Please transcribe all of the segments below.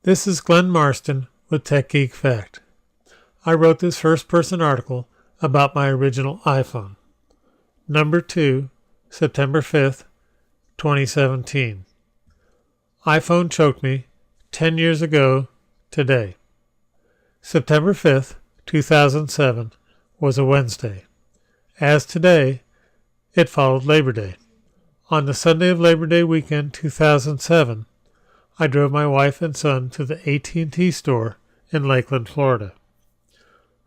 This is Glenn Marston with Tech Geek Fact. I wrote this first-person article about my original iPhone. Number 2, September 5th, 2017. iPhone choked me 10 years ago today. September 5th, 2007 was a Wednesday. As today, it followed Labor Day. On the Sunday of Labor Day weekend 2007, I drove my wife and son to the AT&T store in Lakeland, Florida.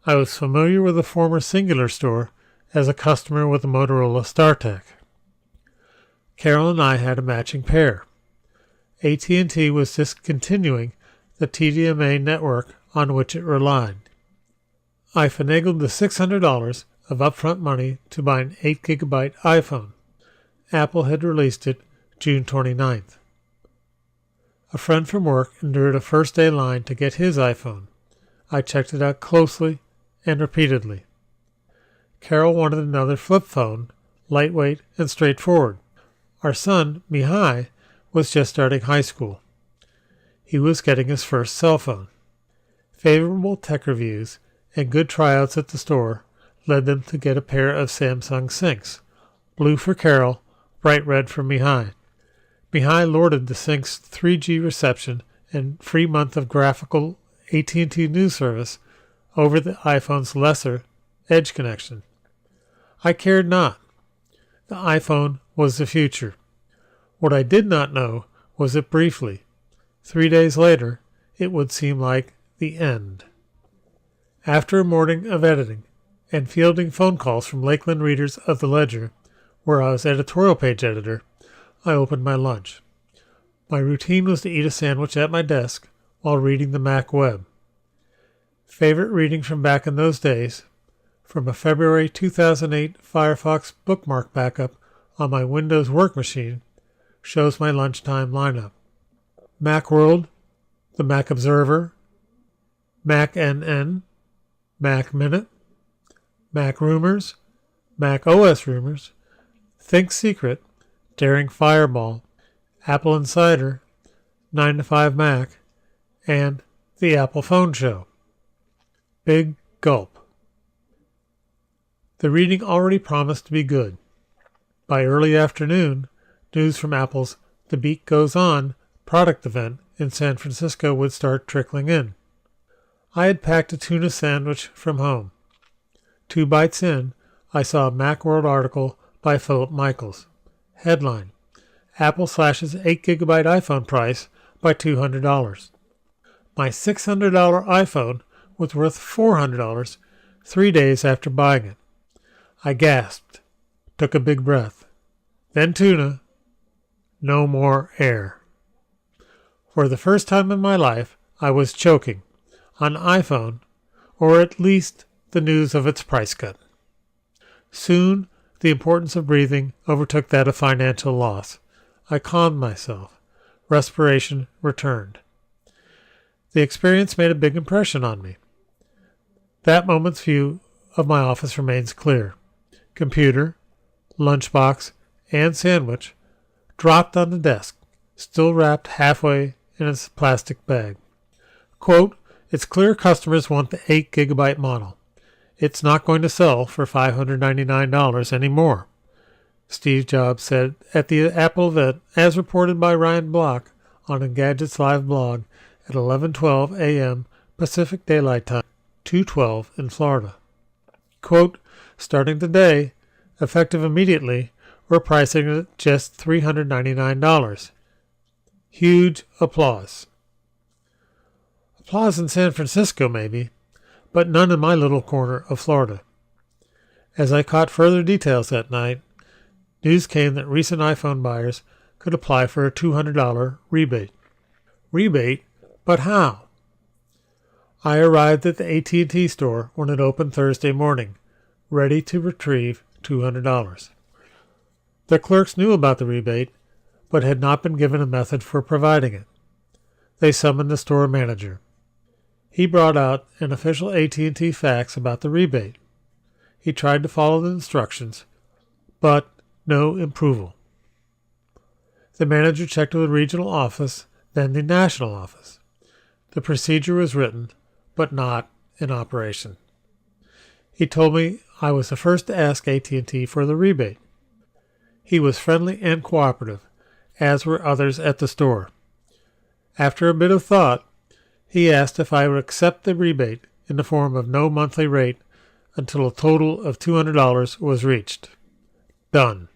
I was familiar with the former Singular store as a customer with a Motorola StarTAC. Carol and I had a matching pair. AT&T was discontinuing the TDMA network on which it relied. I finagled the $600 of upfront money to buy an 8GB iPhone. Apple had released it June 29th. A friend from work endured a first-day line to get his iPhone. I checked it out closely and repeatedly. Carol wanted another flip phone, lightweight and straightforward. Our son, Mihai, was just starting high school. He was getting his first cell phone. Favorable tech reviews and good tryouts at the store led them to get a pair of Samsung Syncs, blue for Carol, bright red for Mihai. Mihai lorded the Sync's 3G reception and free month of graphical AT&T news service over the iPhone's lesser Edge connection. I cared not. The iPhone was the future. What I did not know was that briefly, 3 days later, it would seem like the end. After a morning of editing and fielding phone calls from Lakeland readers of the Ledger, where I was editorial page editor, I opened my lunch. My routine was to eat a sandwich at my desk while reading the Mac web. Favorite reading from back in those days, from a February 2008 Firefox bookmark backup on my Windows work machine, shows my lunchtime lineup. Macworld, the Mac Observer, Mac NN, Mac Minute, Mac Rumors, Mac OS Rumors, Think Secret, Daring Fireball, Apple Insider, 9 to 5 Mac, and The Apple Phone Show. Big gulp. The reading already promised to be good. By early afternoon, news from Apple's The Beat Goes On product event in San Francisco would start trickling in. I had packed a tuna sandwich from home. 2 bites in, I saw a Macworld article by Philip Michaels. Headline: Apple slashes 8GB iPhone price by $200. My $600 iPhone was worth $400 3 days after buying it. I gasped, took a big breath. Then tuna. No more air. For the first time in my life, I was choking on iPhone, or at least the news of its price cut. Soon, the importance of breathing overtook that of financial loss. I calmed myself. Respiration returned. The experience made a big impression on me. That moment's view of my office remains clear. Computer, lunchbox, and sandwich dropped on the desk, still wrapped halfway in its plastic bag. Quote, "It's clear customers want the 8GB model. It's not going to sell for $599 anymore," Steve Jobs said at the Apple event, as reported by Ryan Block on Engadget's live blog at 11:12 a.m. Pacific Daylight Time, 2:12 in Florida. Quote, "Starting today, effective immediately, we're pricing it at just $399. Huge applause. Applause in San Francisco, maybe, but none in my little corner of Florida. As I caught further details that night, news came that recent iPhone buyers could apply for a $200 rebate. Rebate? But how? I arrived at the AT&T store when it opened Thursday morning, ready to retrieve $200. The clerks knew about the rebate, but had not been given a method for providing it. They summoned the store manager. He brought out an official AT&T fax about the rebate. He tried to follow the instructions, but no approval. The manager checked with the regional office, then the national office. The procedure was written, but not in operation. He told me I was the first to ask AT&T for the rebate. He was friendly and cooperative, as were others at the store. After a bit of thought, he asked if I would accept the rebate in the form of no monthly rate until a total of $200 was reached. Done.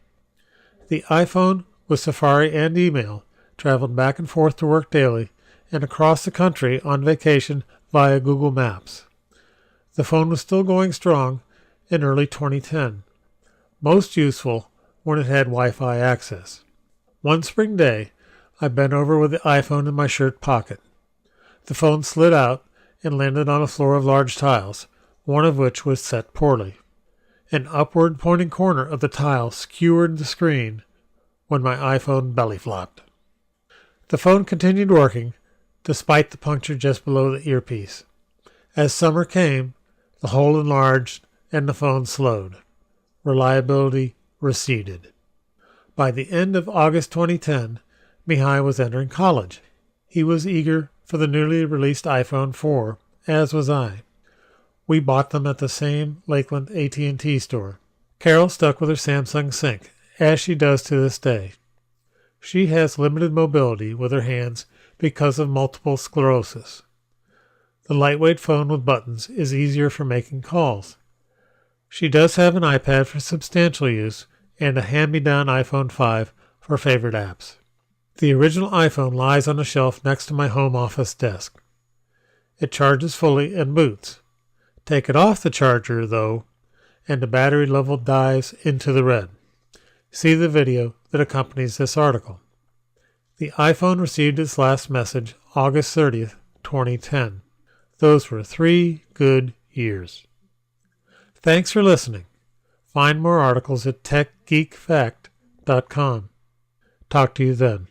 The iPhone with Safari and email traveled back and forth to work daily and across the country on vacation via Google Maps. The phone was still going strong in early 2010, most useful when it had Wi-Fi access. One spring day, I bent over with the iPhone in my shirt pocket. The phone slid out and landed on a floor of large tiles, one of which was set poorly. An upward pointing corner of the tile skewered the screen when my iPhone belly flopped. The phone continued working, despite the puncture just below the earpiece. As summer came, the hole enlarged and the phone slowed. Reliability receded. By the end of August 2010, Mihai was entering college. He was eager for the newly released iPhone 4, as was I. We bought them at the same Lakeland AT&T store. Carol stuck with her Samsung Sync, as she does to this day. She has limited mobility with her hands because of multiple sclerosis. The lightweight phone with buttons is easier for making calls. She does have an iPad for substantial use and a hand-me-down iPhone 5 for favorite apps. The original iPhone lies on a shelf next to my home office desk. It charges fully and boots. Take it off the charger, though, and the battery level dives into the red. See the video that accompanies this article. The iPhone received its last message August 30th, 2010. Those were 3 good years. Thanks for listening. Find more articles at techgeekfact.com. Talk to you then.